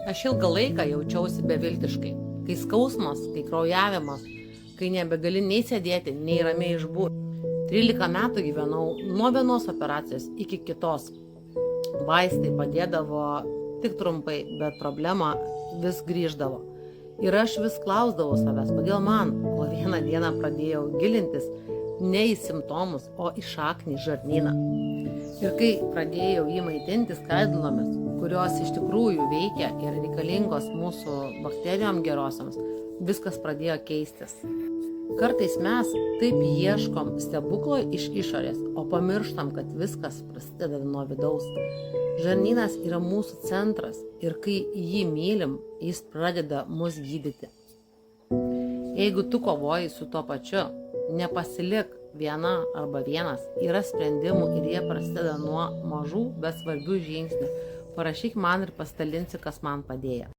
Aš ilgą laiką jaučiausi beviltiškai, kai skausmas, kai kraujavimas, kai nebegali nei sėdėti, nei ramiai išbūti. 13 metų gyvenau nuo vienos operacijos iki kitos. Vaistai padėdavo tik trumpai, bet problema vis grįždavo. Ir aš vis klausdavau savęs, kodėl man, kol vieną dieną pradėjau gilintis ne į simptomus, o į šaknį žarnyną. Ir kai pradėjau jį maitinti skaidulomis, kurios iš tikrųjų veikia ir reikalingos mūsų bakterijom gerosiams, viskas pradėjo keistis. Kartais mes taip ieškom stebuklo iš išorės, o pamirštam, kad viskas prasideda nuo vidaus. Žarnynas yra mūsų centras ir kai jį mylim, jis pradeda mus gydyti. Jeigu tu kovoji su tuo pačiu, nepasilik viena arba vienas, yra sprendimų ir jie prasideda nuo mažų, bet svarbių žingsnių. Parašyk man ir pasidalinsi, kas man padėjo.